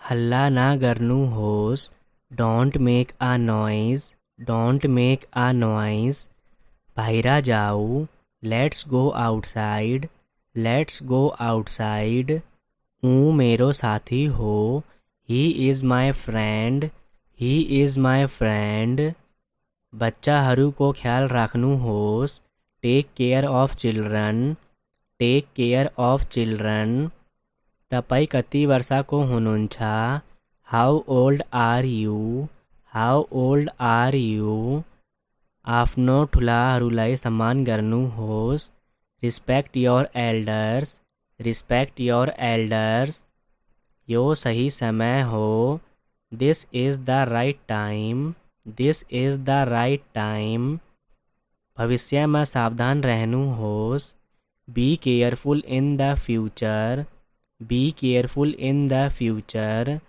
हल्ला ना गर्नु होस, don't make a noise, don't make a noise. बाहिरा जाऊ, let's go outside, let's go outside. ऊ मेरो साथी हो, he is my friend, he is my friend. बच्चाहरूको ख्याल राख्नु होस्, take care of children, take care of children. तपाईँ कति वर्षको हुनुहुन्छ? How old are you, how old are you. आफ्नो ठुलाहरूलाई सम्मान गर्नुहोस्, respect your elders, respect your elders. यो सही समय हो, this is the right time, this is the right time. भविष्यमा सावधान रहनुहोस्, be careful in the future, be careful in the future.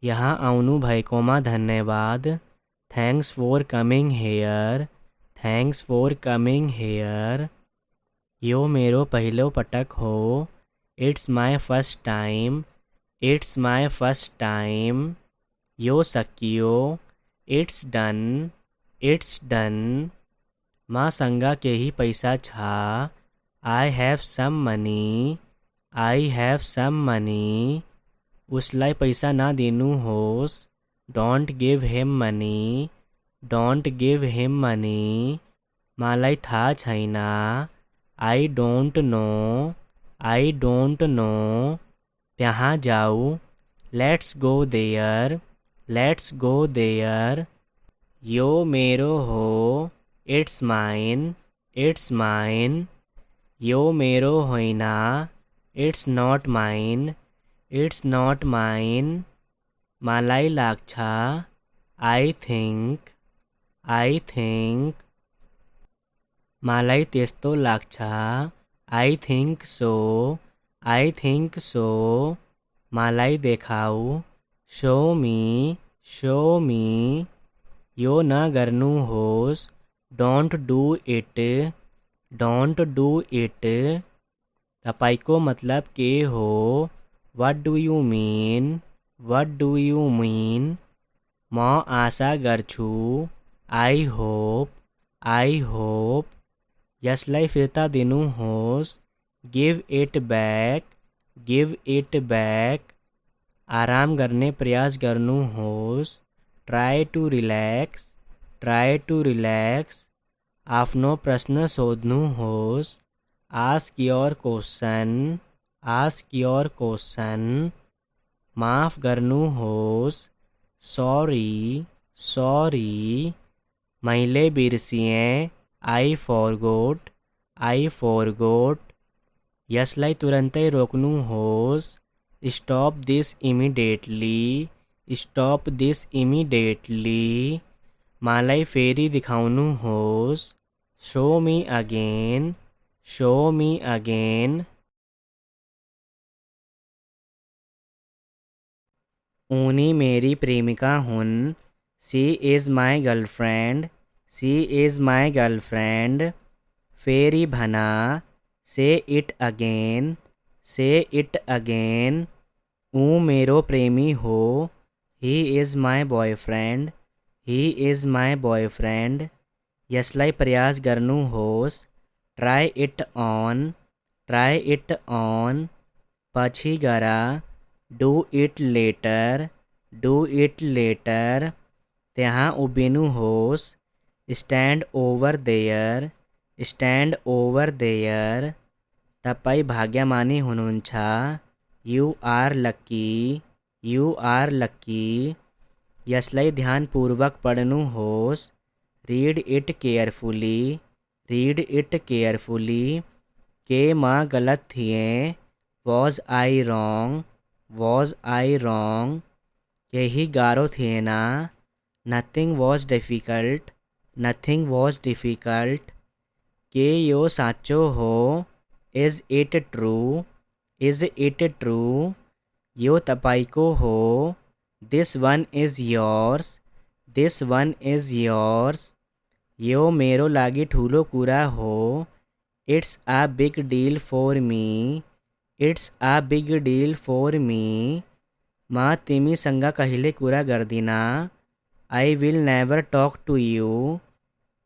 यहाँ आउनु भएकोमा धन्यवाद, thanks for coming here, thanks for coming here. यो मेरो पहिलो पटक हो, it's my first time, it's my first time. यो सकियो, इट्स डन, इट्स डन। मसँग केही पैसा छ, I have some money, I have some money. उसलाई पैसा नदिनुहोस्, don't give him money, don't give him money. मलाई थाहा छैन, I don't know, I don't know. त्यहाँ जाऊ, let's go there, let's go there. यो मेरो हो, इट्स माइन, इट्स माइन। यो मेरो होइन, it's not mine, it's not mine. मलाई लाग्छ, आई थिङ्क, आई थिङ्क। मलाई त्यस्तो लाग्छ, I think so, I think so. मलाई देखाऊ, शो मी, शो मी। यो नगर्नुहोस्, don't do it, don't do it. तपाईको मतलब के हो, what do you mean, what do you mean. म आशा गर्छु, आई होप, आई होप। यसलाई फिर्ता दिनुहोस्, give it back, give it back. आराम गर्ने प्रयास गर्नुहोस्, try to relax, try to relax. आफ्नो प्रश्न सोध्नुहोस्, ask your question, ask your question. माफ गर्नुहोस्, सॉरी, सॉरी। मैले बिर्सिएँ, आई फॉरगोट, आई फॉरगोट। यसलाई तुरन्तै रोक्नुहोस्, stop this immediately, stop this immediately. मलाई फेरि देखाउनुहोस्, show me again, show me again. उनी मेरी प्रेमिका हुन्, she is my girlfriend, she is my girlfriend. फेरि भना, say it again, say it again. ऊ मेरो प्रेमी हो, he is my boyfriend, he is my boyfriend. यसलाई प्रयास गर्नुहोस्, try it on, try it on. पछि गर, do it later, do it later. त्यहाँ उभिनुहोस्, stand over there, stand over there. तपाईँ भाग्यमानी हुनुहुन्छ, you are lucky, you are लक्की। यसलाई ध्यानपूर्वक पढ्नुहोस्, read it carefully, read it carefully. के म गलत थिएँ, was I wrong, was I wrong. केही गाह्रो थिएन, nothing was difficult, nothing was difficult. के यो साँचो हो, is it true, is it true. यो तपाईँको हो, this one is yours, this one is yours. यो मेरो लागि ठुलो कुरा हो, it's a big deal for me, it's a big deal for me. माँ तिमी संगा कहिले कुरा गर्दिना। I will never talk to you.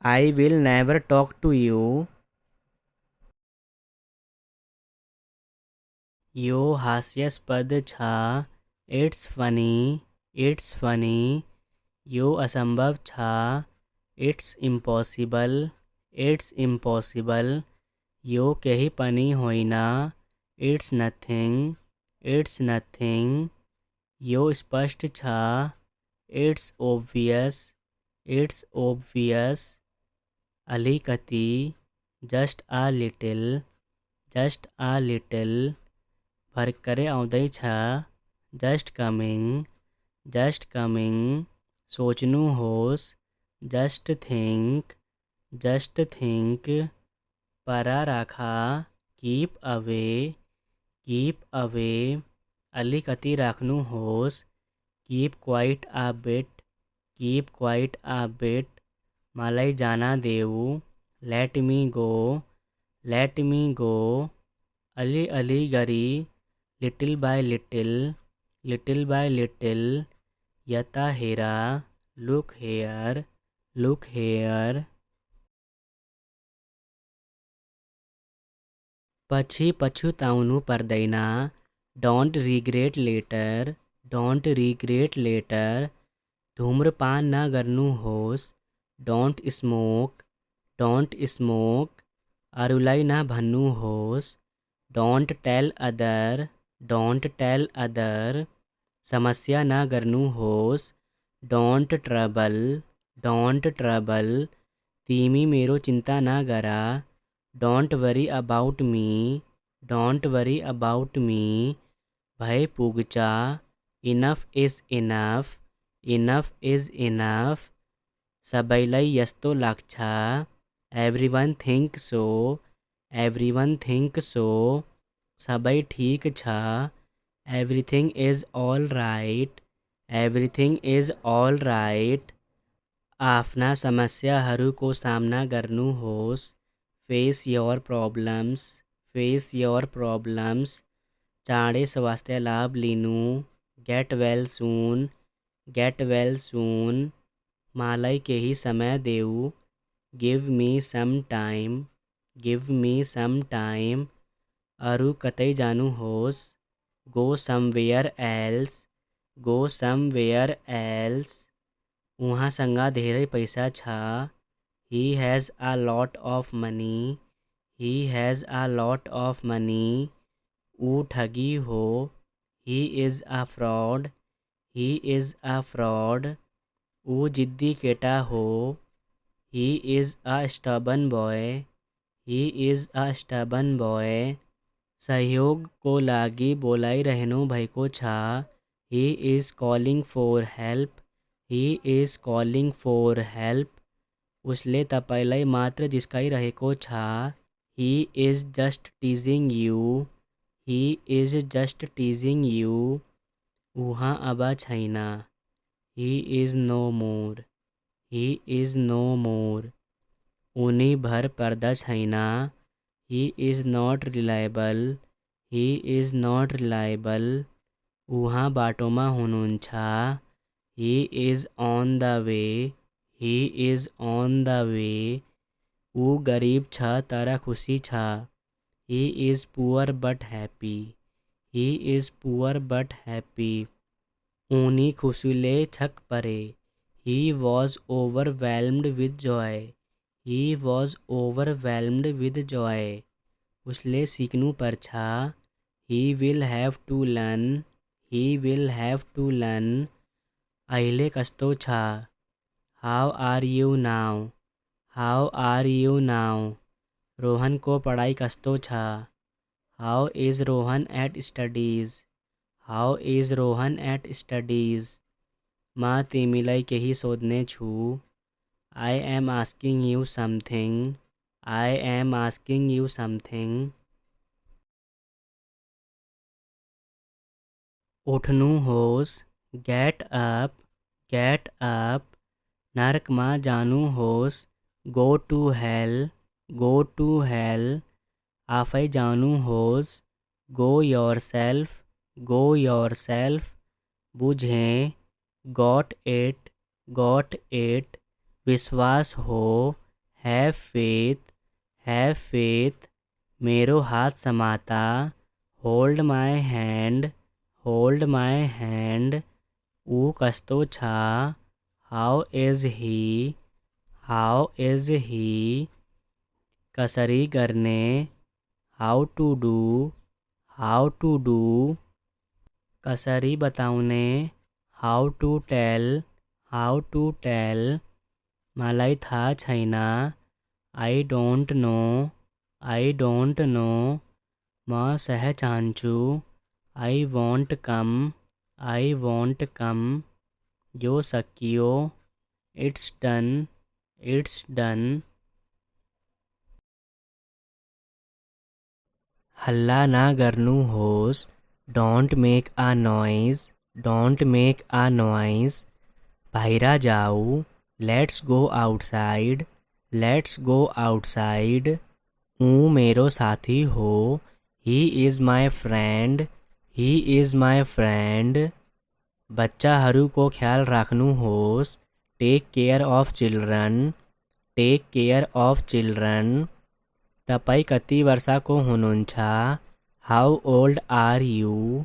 I will never talk to you. यो हास्यास्पद छा। It's funny. It's funny. यो असंभव छा। It's impossible. It's impossible. यो केही पनि होइन। It's nothing. It's nothing. यो स्पष्ट छा। It's obvious. It's obvious. अलिकति। Just a little. Just a little. भर्खरै आउँदैछ। Just coming. Just coming. सोच्नुहोस्। Just think. Just think. पर राखा। Keep away. Keep away. अलिकति राख्नुहोस्। Keep quite a bit. Keep quite a bit. मलाई जान देऊ। Let me go. Let me go. अलि अलि गरी। Little by little. Little by little. यता हेर। Look here. Look here. पछि पछुताउनु पर्दैन। Don't regret later. Don't regret later. धूम्रपान न गर्नुहोस्। Don't smoke. Don't smoke. अरूलाई न भन्नुहोस्। Don't tell other. Don't tell other. समस्या न गर्नुहोस्। Don't trouble. Don't trouble. तिमी मेरो चिन्ता न गर। Don't worry about me. Don't worry about me. भए पुग्छ। Enough is enough. Enough is enough. सबैलाई यस्तो लाग्छ। Everyone think so. Everyone think so. सबै ठिक छ। Everything is all right. Everything is all right. आफ्ना समस्याहरूको सामना गर्नुहोस्। Face your problems. Face your problems. चाँडै स्वास्थ्य लाभ लिनु। Get well soon. Get well soon. मलाई केही समय देऊ। Give me some time. Give me some time. अरू कतै जानुहोस्। Go somewhere else. Go somewhere else. उहाँसँग धेरै पैसा छ। He has a lot of money. He has a lot of money. ऊ ठगी हो। He is a fraud. He is a fraud. ऊ जिद्दी केटा हो। He is a stubborn boy. He is a stubborn boy. सहयोगको लागि बोलाइरहनु भएको छ। He is calling for help. He is calling for help. उसले तपाईँलाई मात्र जिस्काइरहेको छ। He is just teasing you. He is just teasing you. उहाँ अब छैन। He is no more. He is no more. उनी भर पर्दा छैन। He is not reliable. He is not reliable. उहाँ बाटोमा हुनुहुन्छ। He is on the way. He is on the way. ऊ गरिब छ तर खुसी छ। He is poor but happy. He is poor but happy. उनी खुसीले छक परे। He was overwhelmed with joy. He was overwhelmed with joy. उसले सिक्नु पर्छ। He will have to learn. He will have to learn. अहिले कस्तो छ? How are you now? How are you now? रोहनको पढाइ कस्तो छ? How is Rohan at studies? How is Rohan at studies? म तिमीलाई केही सोध्ने छु। I am asking you something. I am asking you something. उठ्नुहोस्। Get up. Get up. नरकमा जानुहोस्। Go to hell. Go to hell. आफै जानुहोस्। Go yourself. Go yourself. बुझें, गॉट इट, विश्वास हो, हैव फेथ, मेरो हाथ समाता, होल्ड माय हैंड, ऊ कसतो छा, हाउ इज ही, कसरी करने, हाउ टू डू, कसरी बताउने, हाउ टू टेल, मलाई थाहा छैन, आई डोन्ट नो, म सह चाहन्छु, आई वोन्ट कम, यो सकियो, इट्स डन, हल्ला ना गर्नु होस्, डोन्ट मेक अ नॉइज, बाहिर जाऊ, लेट्स गो आउटसाइड, ऊ मेरो साथी हो, ही इज माई फ्रेंड, बच्चाहरूको ख्याल राख्नु होस्, टेक केयर अफ चिल्ड्रन, तपाईँ कति वर्षको हुनुहुन्छ, हाउ ओल्ड आर यू,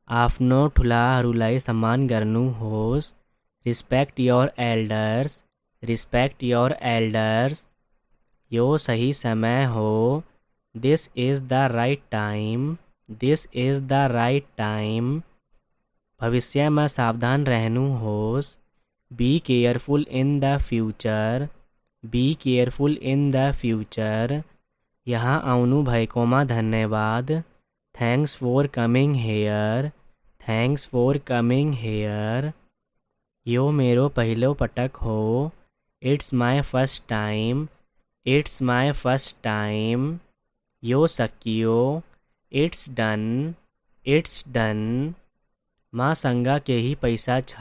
आफ्नो ठुलाहरूलाई सम्मान गर्नुहोस्, रिस्पेक्ट योर एल्डर्स, यो सही समय हो, this is the right time, भविष्यमा सावधान रहनु होस्, B careful in the future, यहाँ आउनु भएकोमा धन्यवाद, थ्याङ्क्स फॉर कमिङ हेयर, यो मेरो पहिलो पटक हो, इट्स माई फर्स्ट टाइम, यो सकियो, इट्स डन, मसँग केही पैसा छ,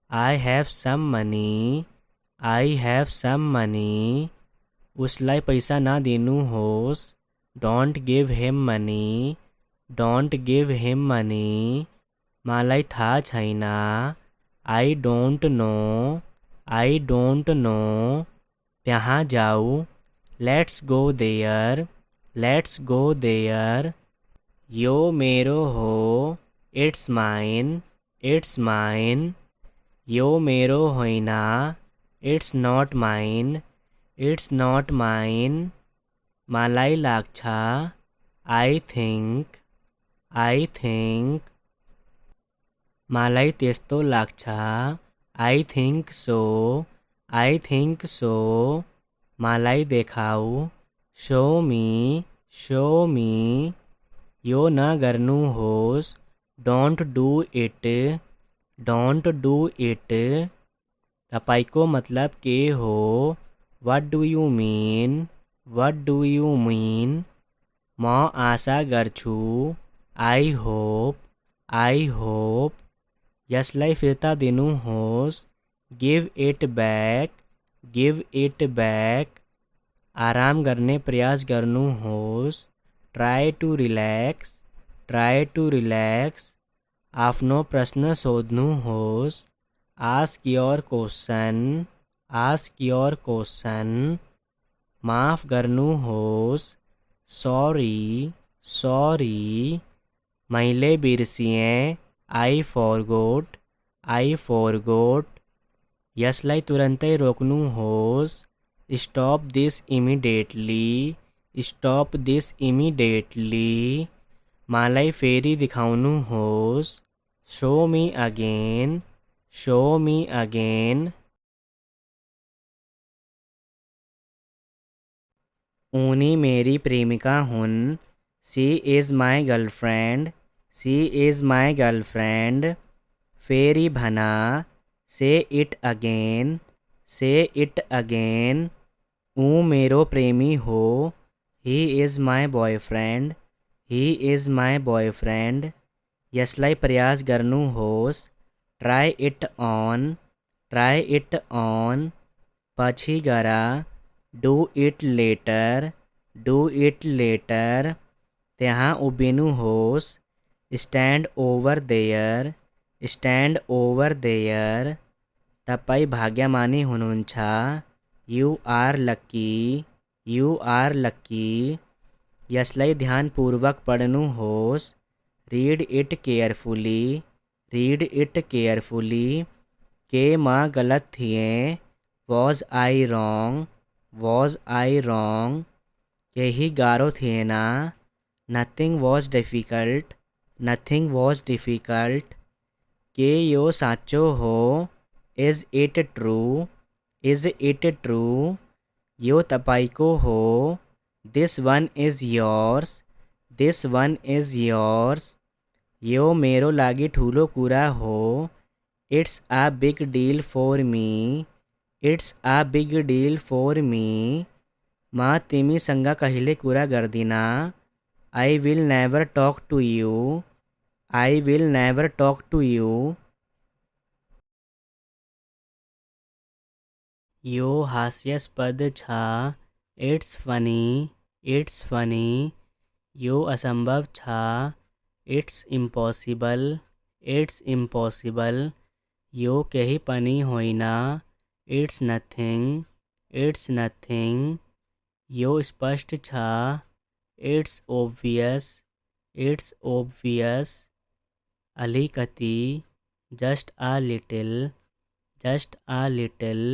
आई हैव सम मनी, उसलाई पैसा नदिनुहोस्, डोन्ट गिभ हिम मनी, मलाई थाहा छैन, आई डोन्ट नो, त्यहाँ जाऊ, लेट्स गो देयर, यो मेरो हो, इट्स माइन, यो मेरो होइन, इट्स नॉट माइन, मलाई लाग्छ, आई थिङ्क, मलाई त्यस्तो लाग्छ, आई थिङ्क सो, मलाई देखाऊ, शो मी, यो नगर्नुहोस्, डोन्ट डू इट, तपाईको मतलब के हो, व्हाट डू यू मीन, म आशा गर्छु, आई होप, यसलाई फिर्ता दिनुहोस्, गिभ इट ब्याक, आराम गर्ने प्रयास गर्नुहोस्, ट्राई टु रिल्याक्स, आफ्नो प्रश्न सोध्नुहोस्, आस्क योर क्वेसन, माफ गर्नुहोस्, सॉरी, मैले बिर्सिएँ, आई फॉरगोट, यसलाई तुरन्तै रोक्नुहोस्, स्टॉप दिस इमिडिएटली, मलाई फेरि देखाउनुहोस्, शो मी अगेन, उनी मेरी प्रेमिका हुन्, शी इज माई गर्लफ्रेंड, फेरि भना, से इट अगेन, ऊ मेरो प्रेमी हो, ही इज माई बॉयफ्रेंड, यसलाई प्रयास गर्नुहोस्, ट्राई इट ऑन, पछि गरा, डू इट लेटर, त्यहाँ उभिनुहोस्, stand over there, stand over there. तपाईँ भाग्यमानी हुनुहुन्छ. You are lucky, you are lucky. यसलाई ध्यानपूर्वक पढ्नुहोस्. Read it carefully, read it carefully. केमा गलत थिएँ. Was I wrong, was I wrong. केही गाह्रो थिएन. Nothing was difficult, nothing was difficult. के यो साँचो हो. Is it true, is it true. यो तपाईँको हो. This one is yours, this one is yours. यो मेरो लागि ठुलो कुरा हो. It's a big deal for me, it's a big deal for me. म तिमीसँग कहिले कुरा गर्दिन. I will never talk to you, I will never talk to you. यो हास्यास्पद छ. It's funny, it's funny. यो असंभव छ. It's impossible, it's impossible. यो केही पनि होइन. It's nothing, it's nothing. यो स्पष्ट छ. It's obvious, it's obvious. अलिकति, just a little, just a little.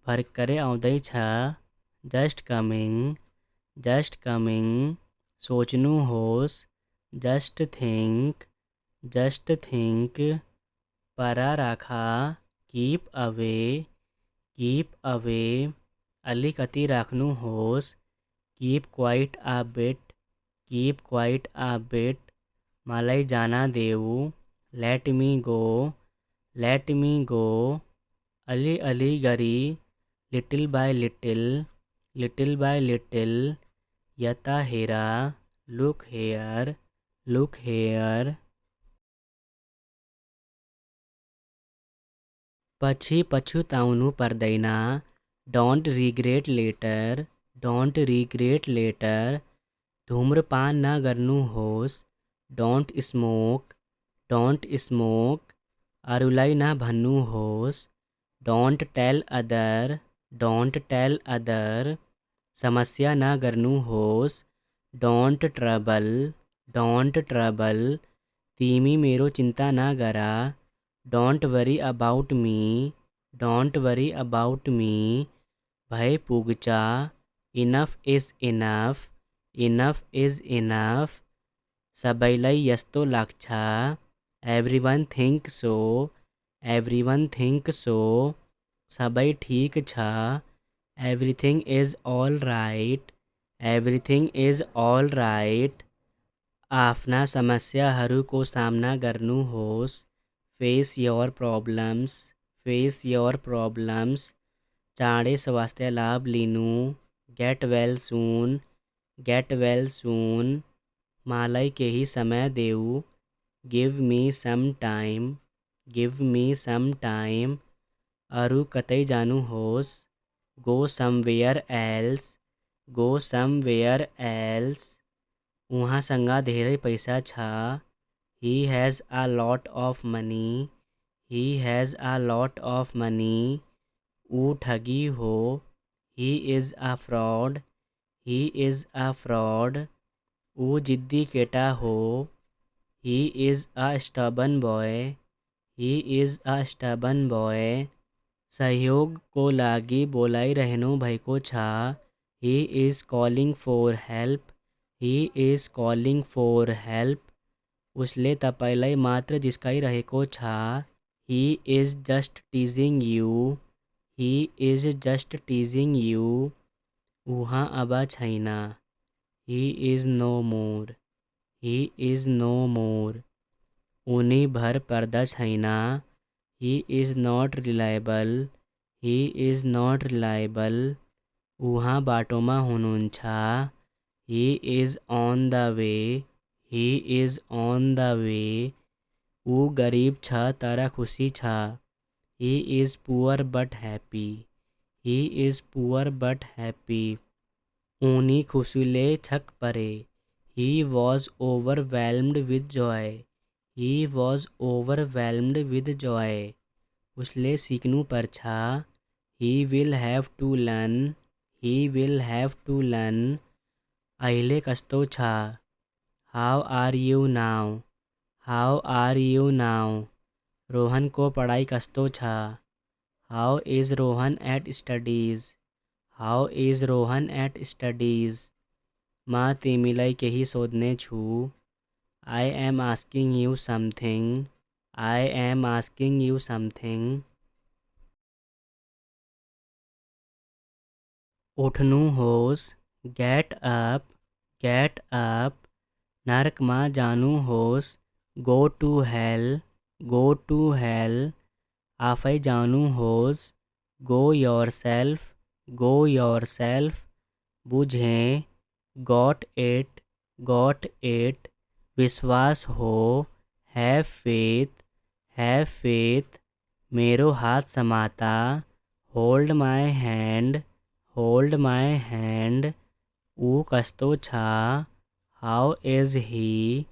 भर्खरै आउँदैछ. Just coming, just coming. सोच्नुहोस्. Just think, just think. पर राख. Keep away, keep away. अलिकति राख्नुहोस्. Keep quite a bit, keep quite a bit. मलाई जान देऊ. Let me go, let me go. अलि गरी. Little by little, little by little. यता हेर. Look here, look here. पछि पछुताउनु पर्दैन. Don't regret later, don't regret later. धूम्रपान नगर्नुहोस्. Don't smoke, don't smoke. अरूलाई नभन्नुहोस्. Don't tell other, don't tell other. समस्या नगर्नुहोस्. Don't trouble, don't trouble. तिमी मेरो चिन्ता नगर. Don't worry about me, don't worry about me. भए पुग्छ. Enough is enough, enough is enough. सबैलाई यस्तो लाग्छ. Everyone think so, everyone think so. सबै ठिक छ. Everything is all right, everything is all right. आफ्ना समस्याहरूको सामना गर्नुहोस्. Face your problems, face your problems. चाँडै स्वास्थ्य लाभ लिनु. Get well soon, get well soon. मलाई केही समय देऊ. Give me some time, give me some time. अरू कतै जानुहोस्. Go somewhere else, go somewhere else. उहाँसँग धेरै पैसा छ. He has a lot of money, he has a lot of money. ऊ ठगी हो. He is a fraud, he is a fraud. ऊ जिद्दी केटा हो. He is a stubborn boy, he is a stubborn boy. सहयोगको लागि बोलाइरहनु भएको छ. He is calling for help, he is calling for help. उसले तपाईँलाई मात्र जिस्काइरहेको छ. He is just teasing you, he is just teasing you. उहाँ अब छैन. He is no more, he is no more. उनी भर पर्दा छैन. He is not reliable, he is not reliable. उहाँ बाटोमा हुनुहुन्छ. He is on the way, he is on the way. ऊ गरिब छ तर खुसी छ. He is poor but happy, he is poor but happy. उनी खुसीले छक परे. He was overwhelmed with joy. He was overwhelmed with joy. उसले सिक्नु पर्छ. He will have to learn. He will have to learn. अहिले कस्तो छ? How are you now? How are you now? Rohan को पढ़ाई कस्तो छ? How is Rohan at studies? How is Rohan at studies? म तिमीलाई केही सोध्ने छु. I am asking you something. I am asking you something. उठ्नु होस्. Get up. Get up. नरकमा जानु होस्. Go to hell. Go to hell. आफै जानु होस्. Go yourself. Go yourself. बुझें. Got it. Got it. विश्वास हो. Have faith. Have faith. मेरो हाथ समाता. Hold my hand. Hold my hand. ऊ कस्तो छ? How is he?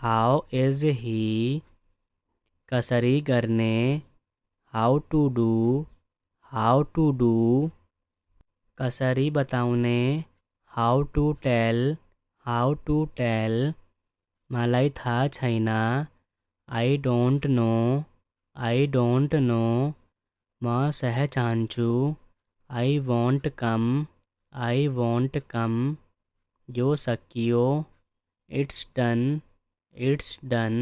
How is he? कसरी गर्ने. How to do. How to do. कसरी बताउने. How to tell. How to tell. मलाई थाहा छैन. I don't know. I don't know. म सह चाहन्छु. I won't come. I won't come. यो सकियो. It's done. It's done.